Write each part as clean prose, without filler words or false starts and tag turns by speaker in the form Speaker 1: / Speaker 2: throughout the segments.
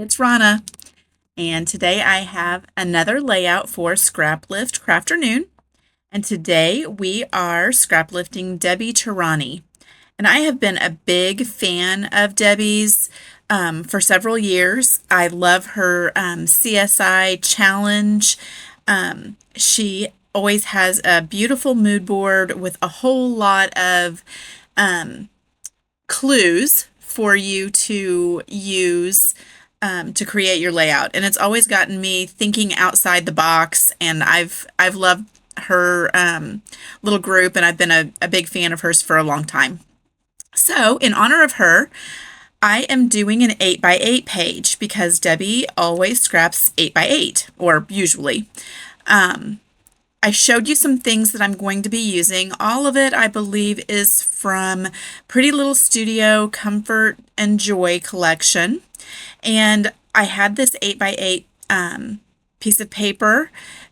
Speaker 1: It's Rona, and today I have another layout for Scraplift Crafternoon. And today we are scraplifting Debbi Tehrani. And I have been a big fan of Debbi's for several years. I love her CSI challenge. She always has a beautiful mood board with a whole lot of clues for you to use to create your layout, and it's always gotten me thinking outside the box. And I've loved her little group, and I've been a big fan of hers for a long time. So, in honor of her, I am doing an 8 by 8 page because Debbi always scraps 8 by 8, or usually. I showed you some things that I'm going to be using. All of it, I believe, is from Pretty Little Studio Comfort and Joy collection. And I had this 8 by 8 piece of paper,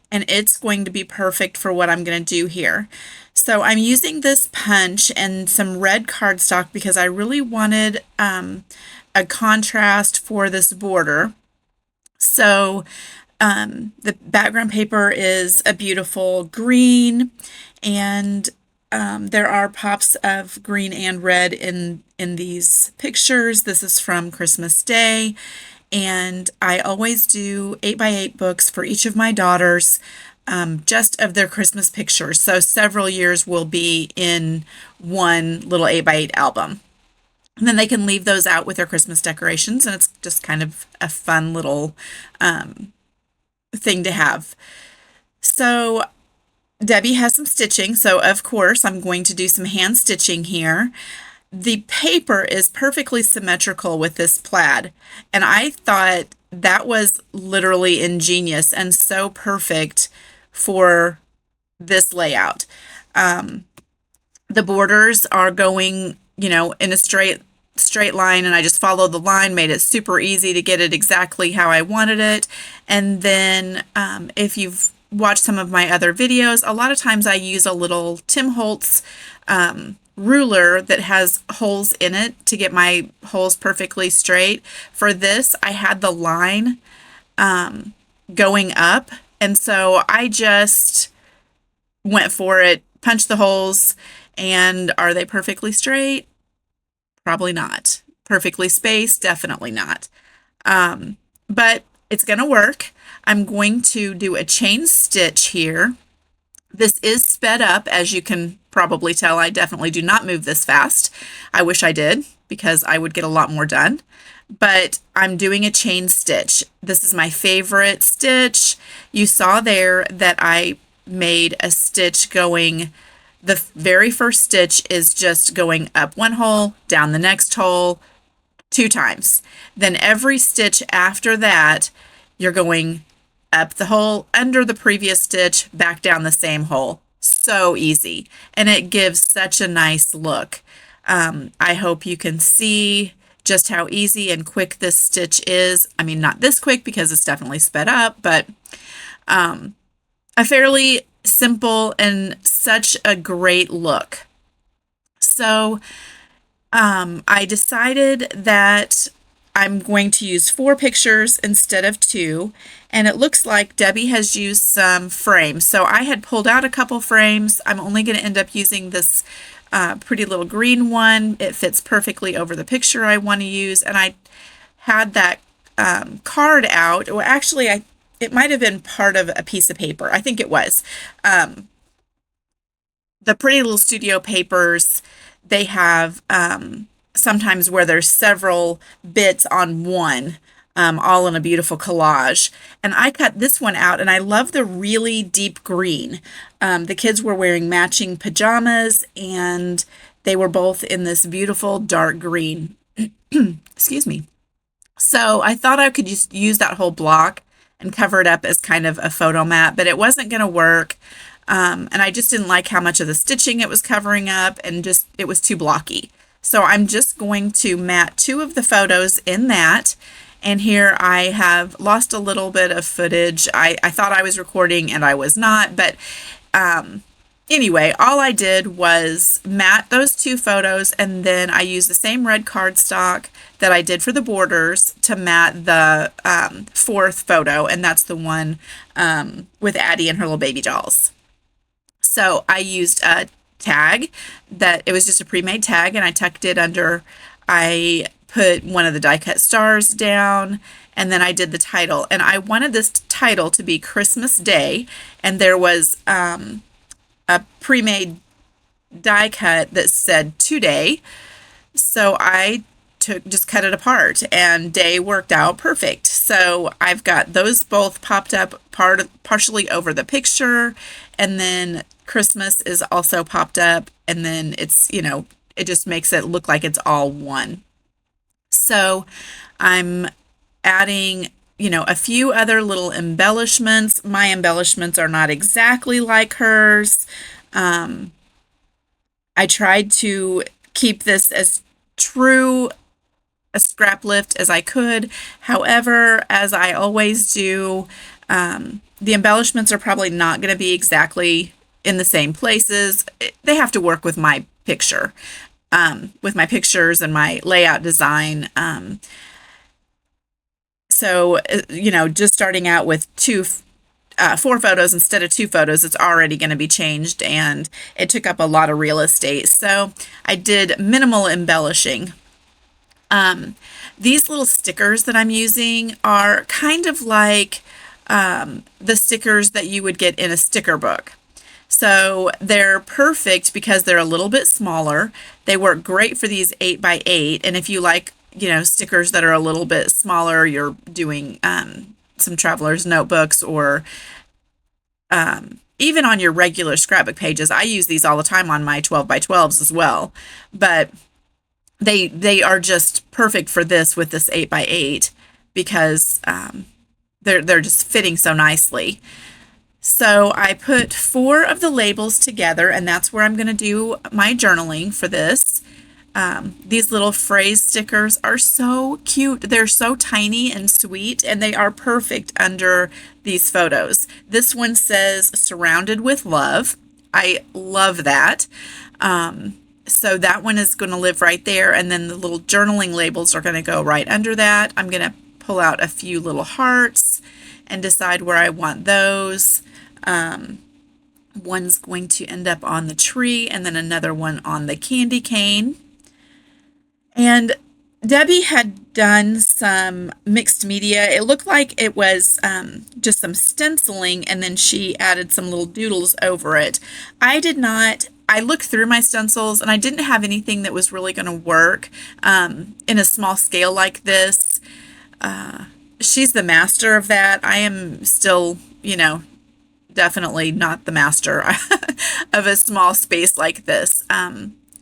Speaker 1: and it's going to be perfect for what I'm going to do here. So I'm using this punch and some red cardstock because I really wanted a contrast for this border. So the background paper is a beautiful green, and there are pops of green and red in these pictures. This is from Christmas Day, and I always do 8 by 8 books for each of my daughters, just of their Christmas pictures. So several years will be in one little 8 by 8 album. And then they can leave those out with their Christmas decorations, and it's just kind of a fun little thing to have. So Debbi has some stitching, so of course I'm going to do some hand stitching here. The paper is perfectly symmetrical with this plaid, and I thought that was literally ingenious and so perfect for this layout. The borders are going, in a straight line, and I just followed the line, made it super easy to get it exactly how I wanted it. And then if you've watched some of my other videos, a lot of times I use a little Tim Holtz ruler that has holes in it to get my holes perfectly straight. For this, I had the line going up, and so I just went for it, punched the holes, and are they perfectly straight? Probably not. Perfectly spaced? Definitely not. But it's going to work. I'm going to do a chain stitch here. This is sped up, as you can probably tell. I definitely do not move this fast. I wish I did, because I would get a lot more done. But I'm doing a chain stitch. This is my favorite stitch. You saw there that I made a stitch going. The very first stitch is just going up one hole, down the next hole, 2 times. Then every stitch after that, you're going up the hole, under the previous stitch, back down the same hole. So easy. And it gives such a nice look. I hope you can see just how easy and quick this stitch is. I mean, not this quick because it's definitely sped up, but a fairly simple and such a great look. So I decided that I'm going to use 4 pictures instead of 2, and it looks like Debbi has used some frames. So I had pulled out a couple frames. I'm only going to end up using this pretty little green one. It fits perfectly over the picture I want to use, and I had that card out. Well, actually, it might have been part of a piece of paper. I think it was. The Pretty Little Studio papers, they have sometimes where there's several bits on one, all in a beautiful collage. And I cut this one out, and I love the really deep green. The kids were wearing matching pajamas, and they were both in this beautiful dark green. Excuse me. So I thought I could just use that whole block and cover it up as kind of a photo mat, but it wasn't going to work. And I just didn't like how much of the stitching it was covering up, and just it was too blocky. So I'm just going to mat 2 of the photos in that. And here I have lost a little bit of footage. I thought I was recording and I was not, but Anyway, all I did was mat those two photos, and then I used the same red cardstock that I did for the borders to mat the fourth photo, and that's the one with Addie and her little baby dolls. So I used a tag that it was just a pre-made tag, and I tucked it under. I put one of the die cut stars down, and then I did the title. And I wanted this title to be Christmas Day, and there was a pre-made die cut that said today. So I just cut it apart, and day worked out perfect. So I've got those both popped up partially over the picture, and then Christmas is also popped up, and then it's, it just makes it look like it's all one. So I'm adding, a few other little embellishments. My embellishments are not exactly like hers. I tried to keep this as true a scrap lift as I could. However, as I always do, the embellishments are probably not going to be exactly in the same places. They have to work with my picture, with my pictures and my layout design. So, just starting out with four photos instead of two photos, it's already going to be changed, and it took up a lot of real estate. So I did minimal embellishing. These little stickers that I'm using are kind of like the stickers that you would get in a sticker book. So they're perfect because they're a little bit smaller. They work great for these 8x8. And if you like, stickers that are a little bit smaller, you're doing some traveler's notebooks, or even on your regular scrapbook pages. I use these all the time on my 12x12s as well. But they are just perfect for this with this 8x8 because they're just fitting so nicely. So I put 4 of the labels together, and that's where I'm going to do my journaling for this. These little phrase stickers are so cute. They're so tiny and sweet, and they are perfect under these photos. This one says surrounded with love. I love that. So that one is going to live right there, and then the little journaling labels are going to go right under that. I'm going to pull out a few little hearts and decide where I want those. One's going to end up on the tree, and then another one on the candy cane. And Debbi had done some mixed media. It looked like it was just some stenciling, and then she added some little doodles over it. I did not. I looked through my stencils, and I didn't have anything that was really going to work in a small scale like this. She's the master of that. I am still, definitely not the master of a small space like this.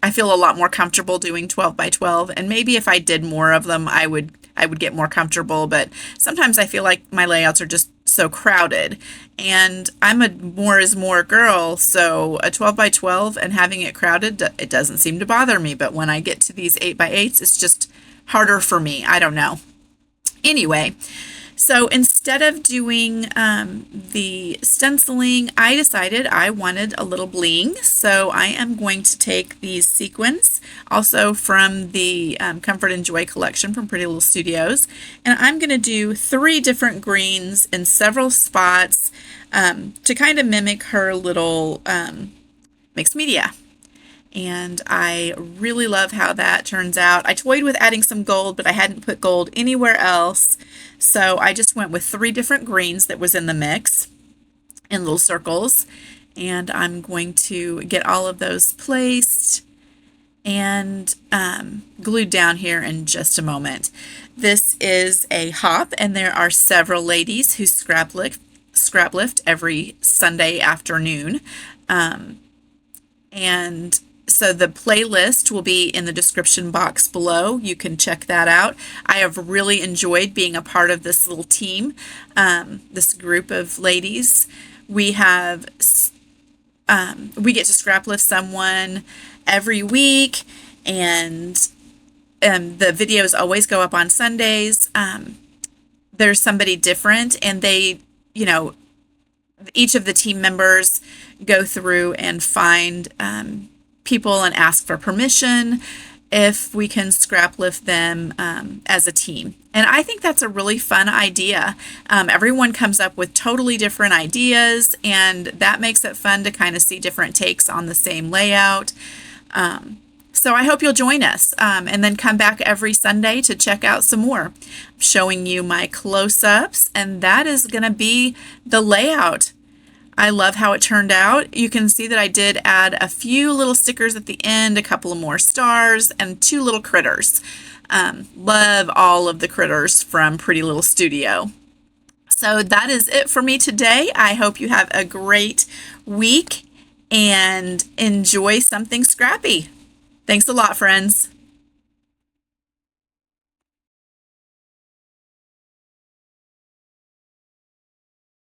Speaker 1: I feel a lot more comfortable doing 12x12, and maybe if I did more of them, I would get more comfortable. But sometimes I feel like my layouts are just so crowded, and I'm a more is more girl. So a 12x12 and having it crowded, it doesn't seem to bother me. But when I get to these 8x8s, it's just harder for me. I don't know. Anyway, so instead of doing the stenciling, I decided I wanted a little bling. So I am going to take these sequins, also from the Comfort and Joy collection from Pretty Little Studios, and I'm going to do 3 different greens in several spots to kind of mimic her little mixed media. And I really love how that turns out. I toyed with adding some gold, but I hadn't put gold anywhere else. So I just went with 3 different greens that was in the mix in little circles. And I'm going to get all of those placed and glued down here in just a moment. This is a hop, and there are several ladies who scraplift every Sunday afternoon. And so the playlist will be in the description box below. You can check that out. I have really enjoyed being a part of this little team, this group of ladies. We have, we get to scraplift someone every week, and the videos always go up on Sundays. There's somebody different, and they, each of the team members go through and find people and ask for permission if we can scrap lift them as a team. And I think that's a really fun idea. Everyone comes up with totally different ideas, and that makes it fun to kind of see different takes on the same layout. So I hope you'll join us and then come back every Sunday to check out some more. I'm showing you my close-ups, and that is going to be the layout. I love how it turned out. You can see that I did add a few little stickers at the end, a couple of more stars, and 2 little critters. Love all of the critters from Pretty Little Studio. So that is it for me today. I hope you have a great week and enjoy something scrappy. Thanks a lot, friends.